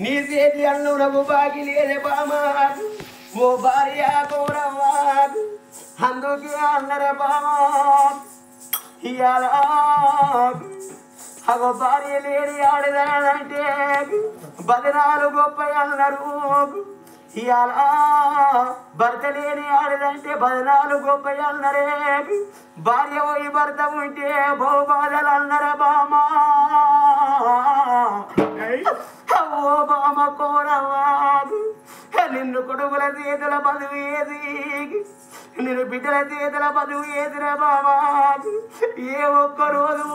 నీ చేతి అన్నునకు బాకి లేదే బామా ఓ భార్య గౌరవ్వా అందుకే అన్నరే బామా ఇయాల అగో భార్య లేని ఆడదానంటే బదనాలు గొప్ప అన్నారు ఇయాల భర్త లేని ఆడదంటే బదనాలు గొప్ప అన్నరే భార్య పోయి భర్త ఉంటే బహుబాధలు అన్నరే బామా ఓ బామ కోరవా నిన్ను కొడుకుల చేతుల బదువు ఏది నేను బిడ్డల చేతుల బదువు ఏదిరా బామా ఏ ఒక్క రోజు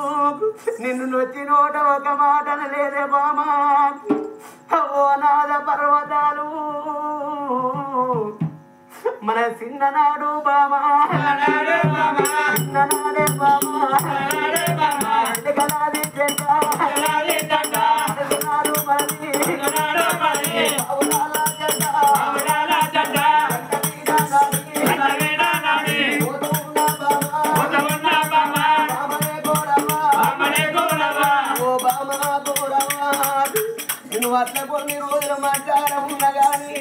నిన్ను నొచ్చి నోట ఒక మాటన లేదే బామా ఓ నాద పర్వతాలు మన చిన్ననాడు బామా చిన్ననాడే బామా కలాది అట్లా కొన్ని రోజులు మాట్లాడమున్న గాని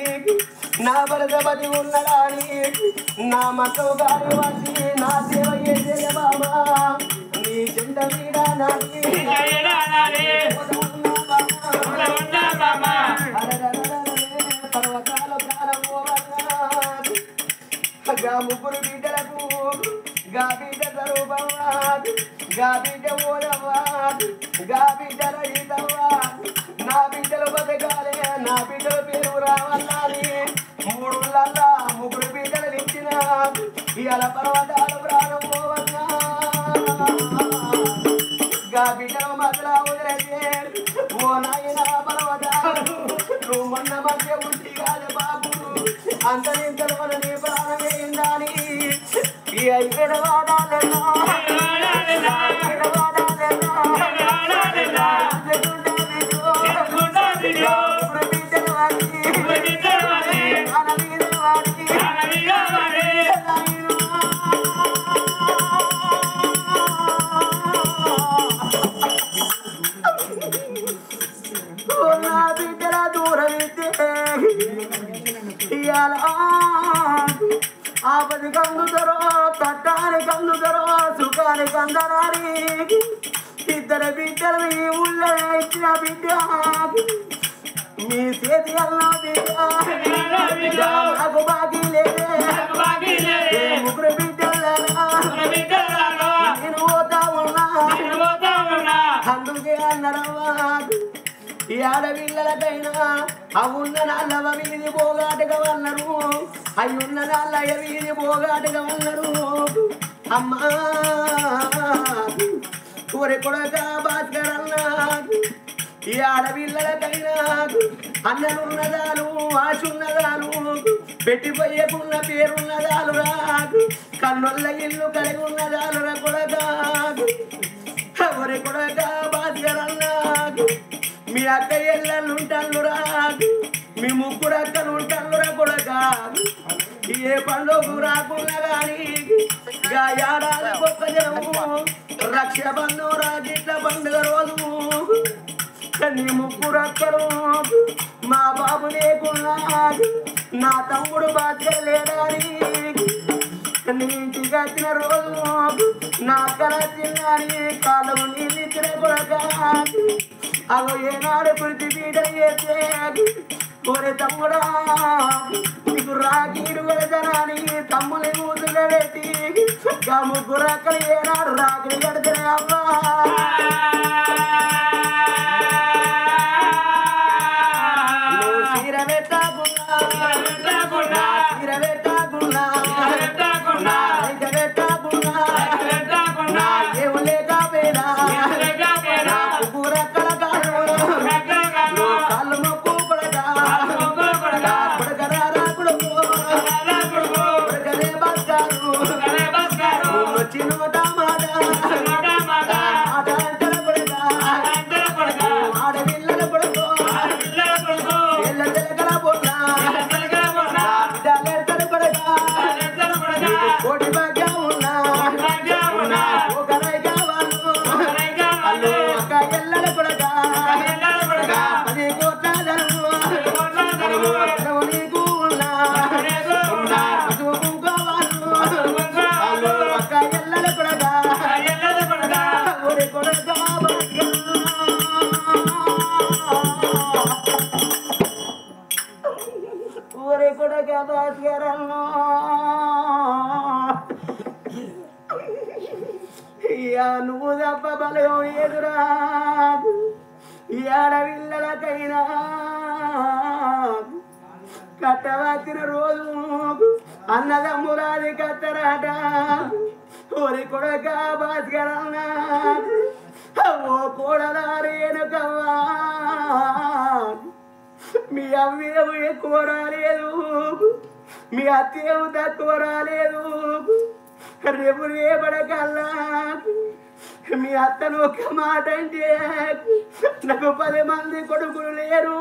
నా భరత బతి ఉన్నదాని నా మతం గాని వచ్చి నా సేవ చేసే బామా నీ చెండ మీద పర్వతాల గా ముగ్గురు బిడ్డలకు గా బిడ్డ స్వరూపవ్వా గా బిడ్డ ఓడవ్వా గా బిడ్డ రహితవ్వా నా బిడ్డలు బతకాలి నా బిడ్డల పేరు రావాలని మూడులల్లా ముగ్గురు బిడ్డలు ఇచ్చిన ఇవాళ పర్వతాలు ప్రారంభమన్నా గా బిడ్డలు మధ్యలో వదిలేసే ఓ నాయన పర్వతాలు నువ్వు మొన్న మధ్య ఉంటి కాదు బాబు అంతరింతలో నీ ప్రాణం వేయిందని ఈ ఐదవాదాలెన్నో ఆపది కందుతరో తట్టాని కందుతరో సుఖానికి అందరాని ఇద్దరు బిడ్డలు ఈ ఊళ్ళో ఇచ్చిన బిడ్డ మీ చేతి అన్నా బిడ్డ నాకు బాకీ లేదే ముగ్గురు బిడ్డలు నేను పోతా ఉన్నా అందుకే అన్నరవ్వా ఈ ఆడపిల్లలకైనా అవున్న నాళ్ళవ వీధి పోగాటగా వన్నారు అయ్యున్న నాళ్ళయ్య వీధి పోగాటగా వన్నారు అమ్మా ఊరి కొడక భాస్కర్ అన్నా ఈ ఆడపిల్లలకైనా అన్నలున్నదాలు ఆశున్నదాలు పెట్టిపోయకున్న పేరున్నదాలు రాకు కన్నుల ఇల్లు కలిగి ఉన్నదాలు రా కొడక ఊరి కొడక భాస్కర్ అన్నాకు మీ అక్క ఎల్లలు ఉంటాను రాకు మీ ముగ్గురు అక్కలు ఉంటాను రా కొడక ఏ పండుగ రాకున్నా కానీ ఏడాది గొప్ప జనము రక్షబంధం రాగిట్ల పండుగ రోజు నీ ముగ్గురు అక్కలు మా బాబు లేకున్నా నా తమ్ముడు బాధ్యత లేదని నీ ఇంటికి వచ్చిన రోజు నా అక్కల చిన్నాని కాళ్ళు నీళ్ళు ఇచ్చిన కొడక అగో ఏనాడు కృతి పీట చేస్తే ఒరే తమ్ముడా నీకు రాకీడు జనాని తమ్ముని మూతుగా పెట్టి ముగ్గురు అక్కలు ఏనాడు రాకిడి కడితే అవ్వా నువ్వు చీర పెట్టకున్నా ఏములే కాపేనా ముగ్గురు అక్కడ కాళ్ళు మొక్కు కొడగా కొడగరా కొడుకు కొడగరే బస్కారు వచ్చిన మాట మాట అంటారు కొడగా భాస్కరన్నో నువ్వు తప్ప బలం ఎదురా ఏడవిల్లలకైనా కట్టవచ్చిన రోజు అన్నదమ్మురాది కత్తరాట ఒరి కొడక భాస్కరన్న ఓ కోడలారేనుకవ్వా మీ అవ్వేవు ఎక్కువ రాలేదు మీ అత్తేవు తక్కువ రాలేదు రేపు రేపడకల్లా మీ అత్తను ఒక్క మాట అంటే నాకు 10 మంది కొడుకులు లేరు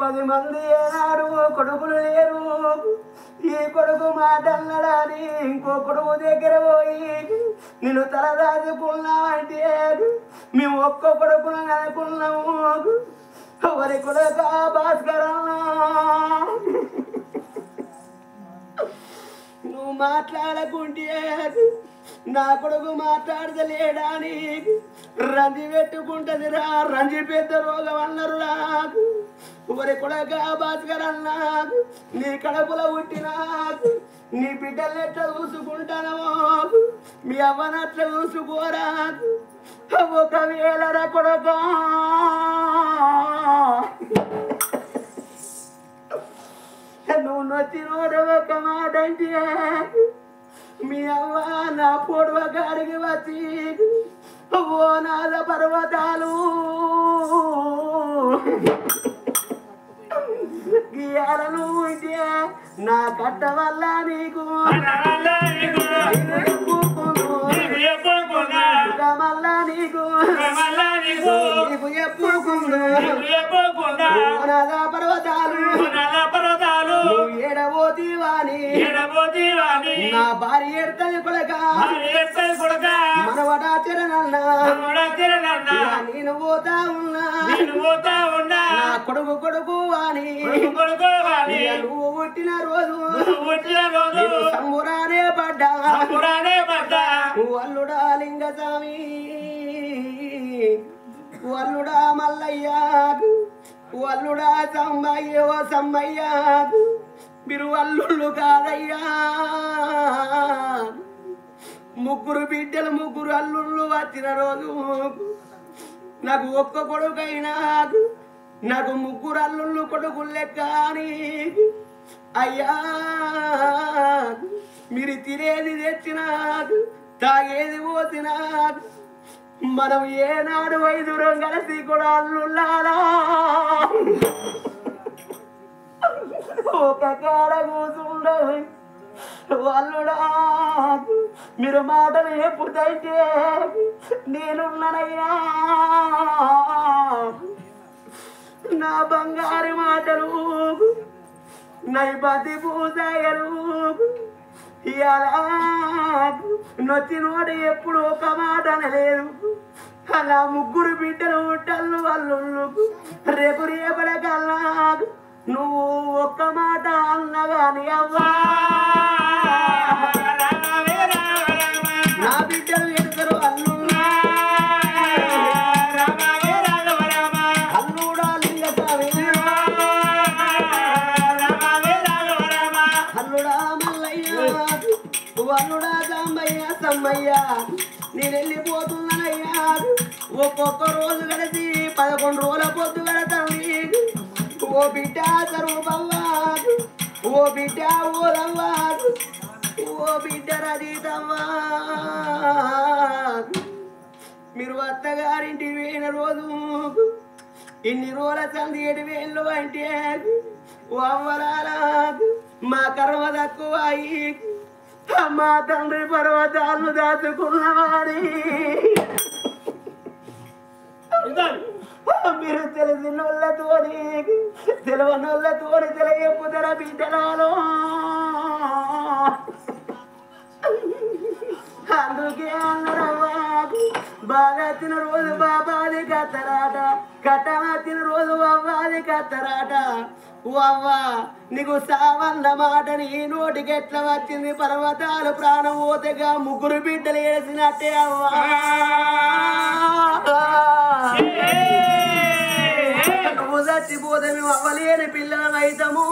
10 మంది ఏనాడు కొడుకులు లేరు ఈ కొడుకు మాట అన్నడాని ఇంకో కొడుకు దగ్గర పోయి నేను తలదాచుకున్నావంటే మేము ఒక్క కొడుకును అనుకున్నాము ఎవరి కొడుక భాస్కరన్న నువ్వు మాట్లాడకుంటే నా కొడుకు మాట్లాడతలేడా నీకు రంజి పెట్టుకుంటదిరా రంజి పెద్ద రోగం అన్నారు నాకు ఎవరి కొడుక భాస్కరన్న నీ కడుపులో పుట్టినాకు నీ బిడ్డలు ఎట్లా చూసుకుంటానో మీ అవ్వనట్లా చూసుకోరాకు ఒకవేళ రా కొడుక నువ్వు నొచ్చినోడు ఒక మాట అంటే మీ అవ్వ నా పొడవ గాడికి వచ్చి ఓ నాద పర్వతాలు గీయాలను ఉంటే నా కట్ట వల్ల నీకు మళ్ళా నీకు నాదా పర్వతాలు ఏడబోతీవాని నా భార్య ఎడతది కొడక మనవడా తిరనన్నా నేను పోతా ఉన్నా నా కొడుకు కొడుకు అని నువ్వు పుట్టిన రోజు సంబురానే పడ్డా వల్లుడా లింగస్వామి వల్లుడా మల్లయ్య వల్లుడా సంబయ్య సంబయ్య మీరు అల్లుళ్ళు కాదయ్యా ముగ్గురు బిడ్డలు ముగ్గురు అల్లుళ్ళు వచ్చిన రోజు నాకు ఒక్క కొడుకైనా నాకు ముగ్గురు అల్లుళ్ళు కొడుకులు లెక్క అని అయ్యా మీరు తినేది తెచ్చినాకు తాగేది పోసినాకు మనం ఏనాడు 5 కలిసి కూడా అల్లుళ్ళాలా ఒక కాడ కూర్చుండవు వాళ్ళుడా మీరు మాటలు ఎప్పుడైతే నేనున్నానయ్యా నా బంగారు మాటలు నైపతి పూజలు ఇలా నొచ్చినోడు ఎప్పుడు ఒక మాట అనలేదు అలా ముగ్గురు బిడ్డలు ఉట్టళ్ళు వాళ్ళు రేపు రేపడకల్లా నువ్వు ఒక్క మాట అన్నగాని అవ్వా నా బిడ్డలు ఎడుకరు అల్లుడా అల్లుడా లింగస్వామి అల్లుడా మల్లయ్య అల్లుడా సాంబయ్య సమ్మయ్య నేను వెళ్ళిపోతున్నానయ్యా ఒక్కొక్క రోజు కలిసి 11 రోజుల పొద్దు కడతాను ఓ బిడ్డ సర్వవ్వా ఓ బిడ్డ ఓలవ్వా ఓ బిడ్డ రజితవ్వా మీరు అత్తగారింటి పోయిన రోజు ఇన్ని రోజుల సంది 7,000 అంటే ఓ అవ్వరాలా మా కర్మ తక్కువ మా తండ్రి పర్వతాలను దాచుకున్నవాడి మీరు తెలిసినోళ్ళతోని తెలియనోళ్ళతోని తెలియపుదర బిడ్డలాలో అందుకే అన్నరవ్వా బాగా వచ్చిన రోజు బాబాది కత్తరాట కట్టం వచ్చిన రోజు అవ్వాలి కత్తరాట అవ్వ నీకు సావన్న మాట నీ నోటికి ఎట్లా వచ్చింది పర్వతాలు ప్రాణం పోతేగా ముగ్గురు బిడ్డలు వేసినట్టే అవ్వా నువ్వు ఎత్తిపోతే మేము అవ్వలేని పిల్లలమైతము